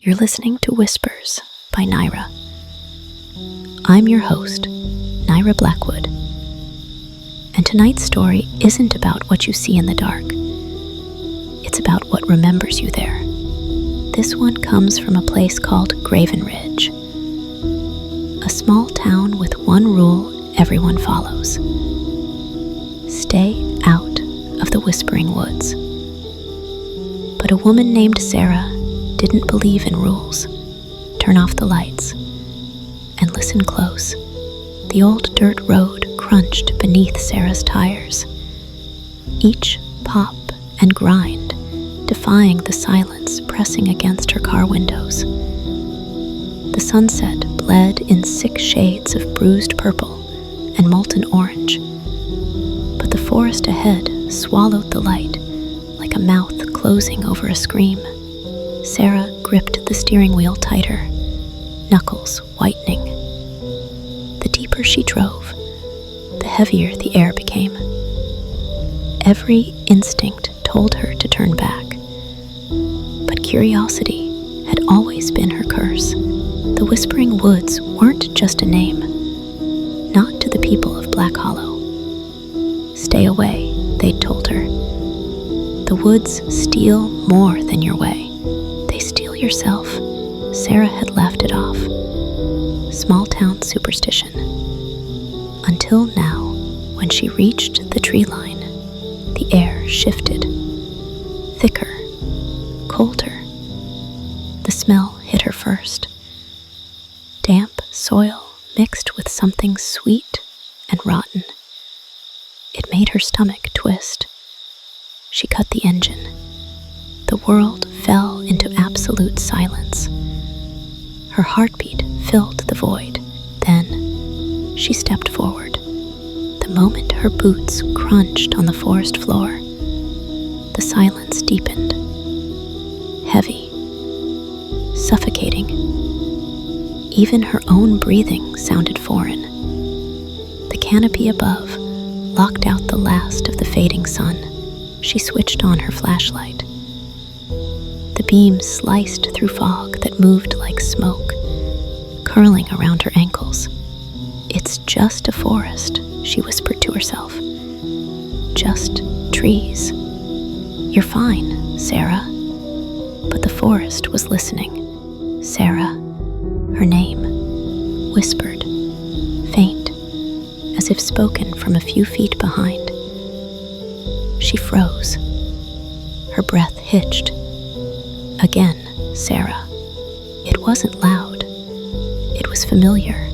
You're listening to Whispers by Nyra. I'm your host, Nyra Blackwood. And tonight's story isn't about what you see in the dark. It's about what remembers you there. This one comes from a place called Graven Ridge, a small town with one rule everyone follows. Stay out of the Whispering Woods. But a woman named Sarah didn't believe in rules. Turn off the lights and listen close. The old dirt road crunched beneath Sarah's tires, each pop and grind defying the silence pressing against her car windows. The sunset bled in sick shades of bruised purple and molten orange, but the forest ahead swallowed the light like a mouth closing over a scream. Sarah gripped the steering wheel tighter, knuckles whitening. The deeper she drove, the heavier the air became. Every instinct told her to turn back, but curiosity had always been her curse. The Whispering Woods weren't just a name, not to the people of Black Hollow. Stay away, they'd told her. The woods steal more than your way. They steal yourself. Sarah had laughed it off. Small town superstition. Until now, when she reached the tree line, the air shifted. Thicker, colder. The smell hit her first. Damp soil mixed with something sweet and rotten. It made her stomach twist. She cut the engine. The world fell into absolute silence. Her heartbeat filled the void. Then she stepped forward. The moment her boots crunched on the forest floor, the silence deepened. Heavy, suffocating. Even her own breathing sounded foreign. The canopy above locked out the last of the fading sun. She switched on her flashlight. The beam sliced through fog that moved like smoke, curling around her ankles. "It's just a forest," she whispered to herself. "Just trees. You're fine, Sarah." But the forest was listening. Sarah, her name, whispered, faint, as if spoken from a few feet behind. She froze. Her breath hitched. Again, Sarah. It wasn't loud. It was familiar.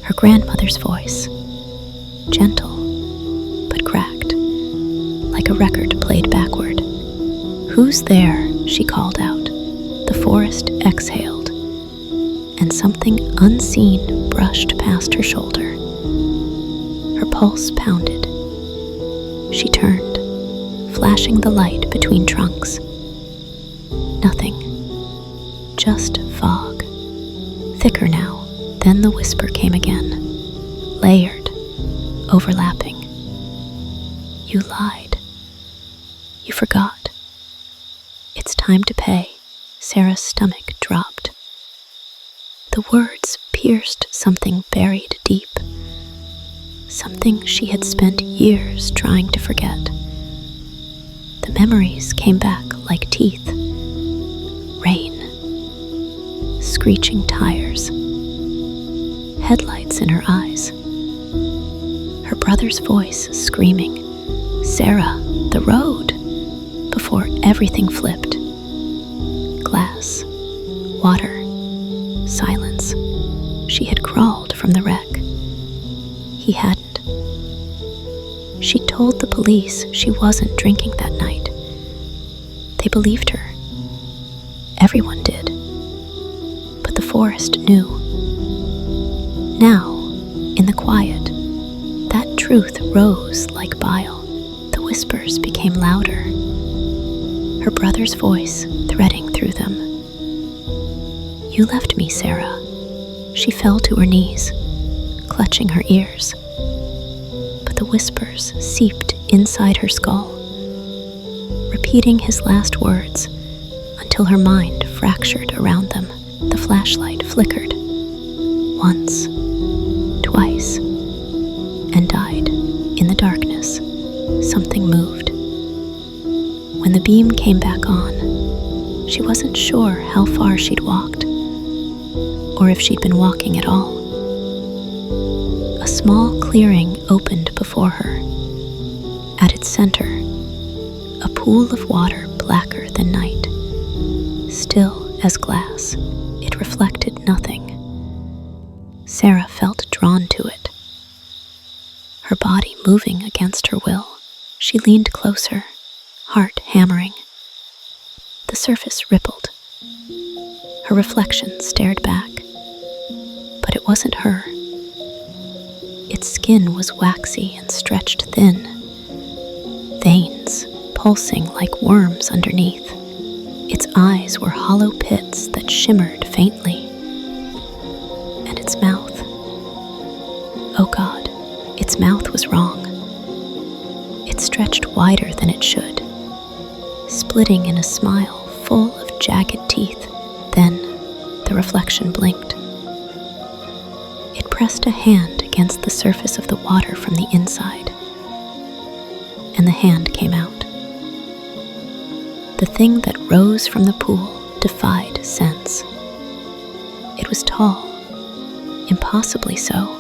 Her grandmother's voice. Gentle, but cracked, like a record played backward. "Who's there?" she called out. The forest exhaled, and something unseen brushed past her shoulder. Her pulse pounded. She turned, flashing the light between trunks. Nothing. Just fog. Thicker now. Then the whisper came again. Layered. Overlapping. "You lied. You forgot. It's time to pay." Sarah's stomach dropped. The words pierced something buried deep. Something she had spent years trying to forget. The memories came back like teeth. Rain. Screeching tires. Headlights in her eyes. Her brother's voice screaming, "Sarah, the road!" before everything flipped. Glass. Water. Silence. She had crawled from the wreck. He hadn't. She told the police she wasn't drinking that night. They believed her. Everyone did. But the forest knew. Now, in the quiet, that truth rose like bile. The whispers became louder. Her brother's voice threading through them. "You left me, Sarah." She fell to her knees, clutching her ears. But the whispers seeped inside her skull, repeating his last words until her mind fractured around them. The flashlight flickered. Once, twice, and died. In the darkness, something moved. When the beam came back on, she wasn't sure how far she'd walked, or if she'd been walking at all. A small clearing opened before her. At its center, a pool of water blacker than night. Still as glass, it reflected nothing. Sarah felt drawn to it. Her body moving against her will, she leaned closer, heart hammering. The surface rippled. Her reflection stared back, but it wasn't her. Its skin was waxy and stretched thin, veins pulsing like worms underneath. Its eyes were hollow pits that shimmered faintly. And its mouth. Oh God, its mouth was wrong. It stretched wider than it should, splitting in a smile full of jagged teeth. Then the reflection blinked. It pressed a hand against the surface of the water from the inside, and the hand came out. The thing that rose from the pool defied sense. It was tall, impossibly so.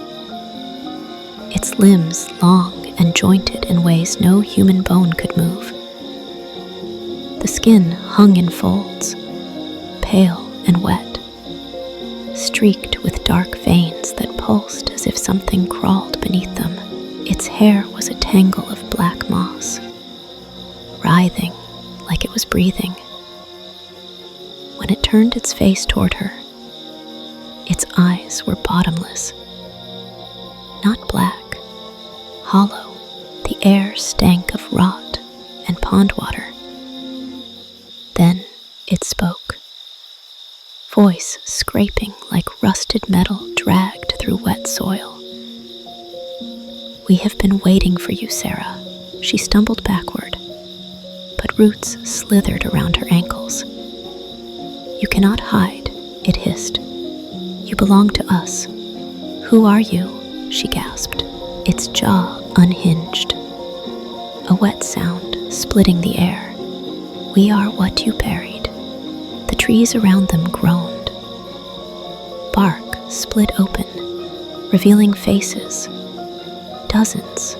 Its limbs long and jointed in ways no human bone could move. The skin hung in folds, pale and wet, streaked with dark veins that pulsed as if something crawled beneath them. Its hair was a tangle of black moss, writhing like it was breathing. When it turned its face toward her, its eyes were bottomless, not black, hollow. The air stank of rot and pond water. Then it spoke, voice scraping like rusted metal dragged through wet soil. We have been waiting for you, Sarah. She stumbled backward, but roots slithered around her ankles. You cannot hide, it hissed. You belong to us. Who are you? She gasped, its jaw unhinged. A wet sound splitting the air. We are what you buried. The trees around them groaned. Bark split open, revealing faces. Dozens,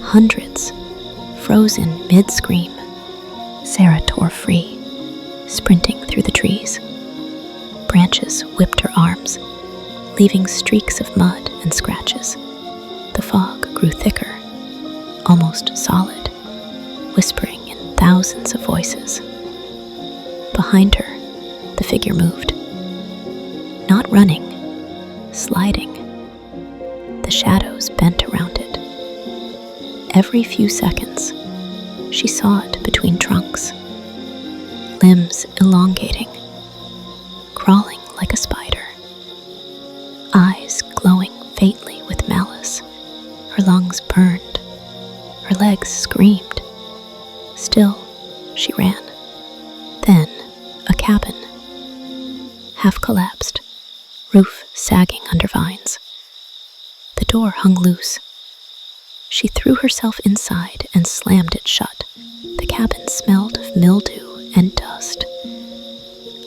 hundreds, frozen mid-scream. Sarah tore free, sprinting through the trees. Branches whipped her arms, leaving streaks of mud and scratches. The fog grew thicker, almost solid, whispering in thousands of voices. Behind her, the figure moved. Not running, sliding. The shadows bent around it. Every few seconds, she saw it between trunks, limbs elongating, crawling like a spider, eyes glowing faintly with malice. Her lungs burned, her legs screamed. Still, she ran. Then, a cabin, half collapsed, roof sagging under vines. The door hung loose. She threw herself inside and slammed it shut. The cabin smelled of mildew and dust.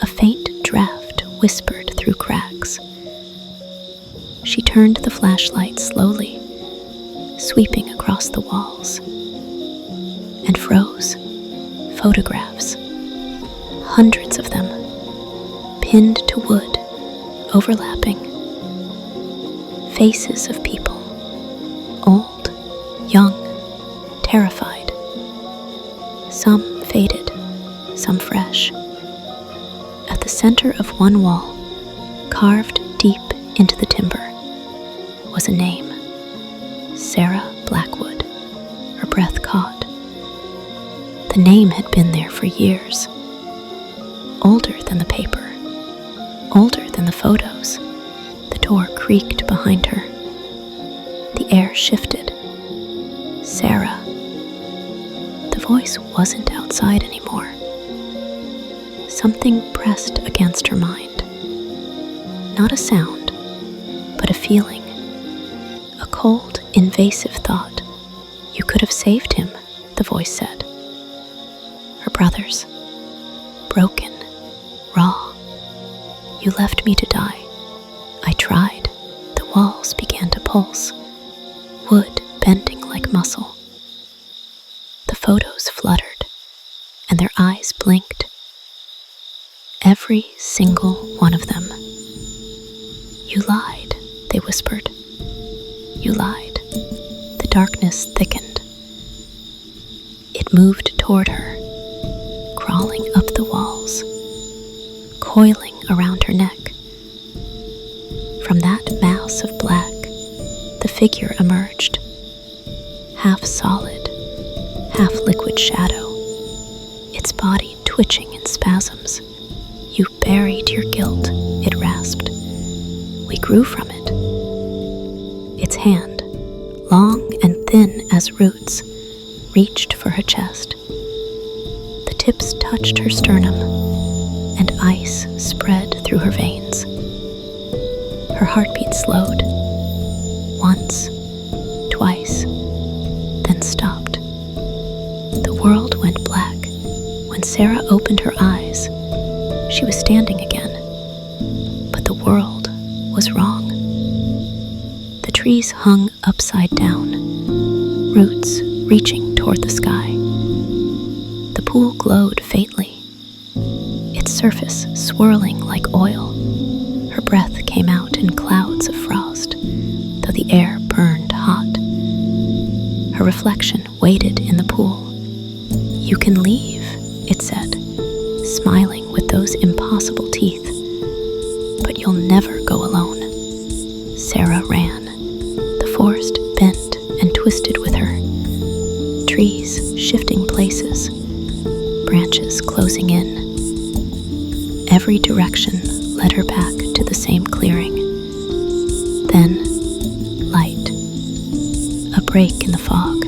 A faint draft whispered through cracks. She turned the flashlight slowly, sweeping across the walls, and froze. Photographs, hundreds of them, pinned to wood, overlapping. Faces of people, old, young, terrified. Some faded, some fresh. At the center of one wall, carved deep into the timber, was a name. Nyra Blackwood. Her breath caught. The name had been there for years. Older than the paper. Older than the photos. The door creaked behind her. The air shifted. Sarah. The voice wasn't outside anymore. Something pressed against her mind. Not a sound, but a feeling. A cold, invasive thought. You could have saved him, the voice said. Her brothers. Broken. Raw. You left me to die. I tried. The walls began to pulse. Wood bending like muscle. The photos fluttered, and their eyes blinked. Every single one of them. You lied, they whispered. You lied. The darkness thickened. It moved toward her, crawling up the walls, coiling around her neck. From that mass of black, the figure emerged, half solid, half liquid shadow, its body twitching in spasms. You buried your guilt, it rasped. We grew from it. Its hand, long and thin as roots, reached for her chest. The tips touched her sternum, and ice spread through her veins. Her heartbeat slowed. Once, twice, then stopped. The world went black. When Sarah opened her eyes, she was standing again. But the world was wrong. The trees hung upside down, roots reaching toward the sky. The pool glowed faintly, its surface swirling like oil. Her breath came out in clouds of frost, though the air burned hot. Her reflection waited in the pool. You can leave, it said, smiling with those impossible teeth. But you'll never go alone. Sarah ran. The forest bent and twisted with her. Trees shifting places, branches closing in. Every direction led her back to the same clearing. Then, light. A break in the fog.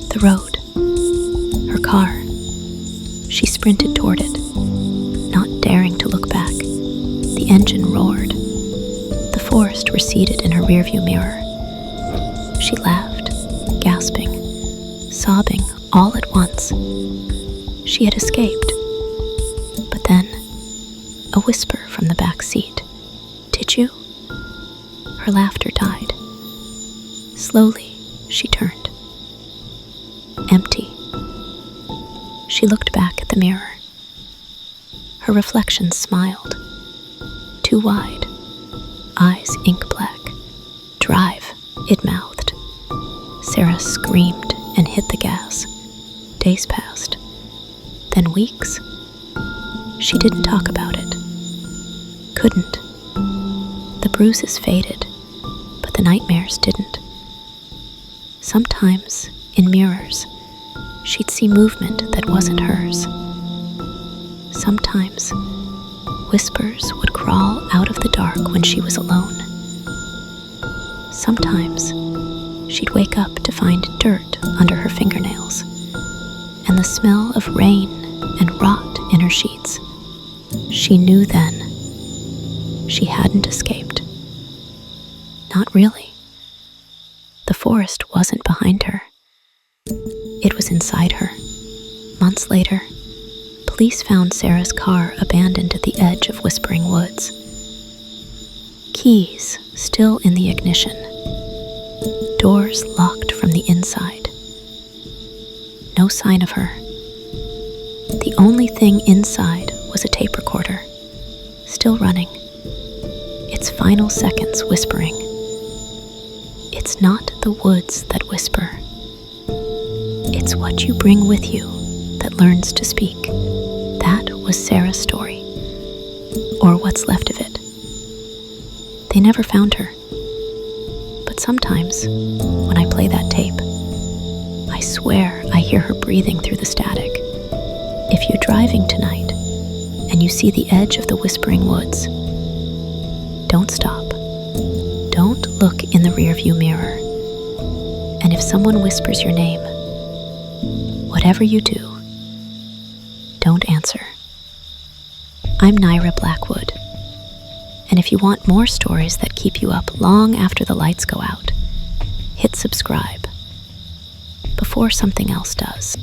The road. Her car. She sprinted toward it, not daring to look back. The engine roared. The forest receded in her rearview mirror. She laughed, gasping, sobbing all at once. She had escaped. But then, a whisper from the back seat. Did you? Her laughter died. Slowly, she turned. Empty. She looked back at the mirror. Her reflection smiled. Too wide, eyes ink black. Drive, it mouthed. Sarah screamed and hit the gas. Days passed. Then weeks. She didn't talk about it. Couldn't. The bruises faded, but the nightmares didn't. Sometimes, in mirrors, she'd see movement that wasn't hers. Sometimes, whispers would crawl out of the dark when she was alone. Sometimes, she'd wake up to find dirt under her fingernails and the smell of rain and rot in her sheets. She knew then she hadn't escaped. Not really. The forest wasn't behind her. It was inside her. Months later, police found Sarah's car abandoned at the edge of Whispering Woods. Keys still in the ignition. Doors locked from the inside. No sign of her. The only thing inside was a tape recorder, still running, its final seconds whispering. It's not the woods that whisper. It's what you bring with you that learns to speak. That was Sarah's story, or what's left of it. They never found her. But sometimes, when I play that tape, I swear I hear her breathing through the static. If you're driving tonight, and you see the edge of the Whispering Woods, don't stop. Don't look in the rearview mirror. And if someone whispers your name, whatever you do, don't answer. I'm Nyra Blackwood, and if you want more stories that keep you up long after the lights go out, hit subscribe before something else does.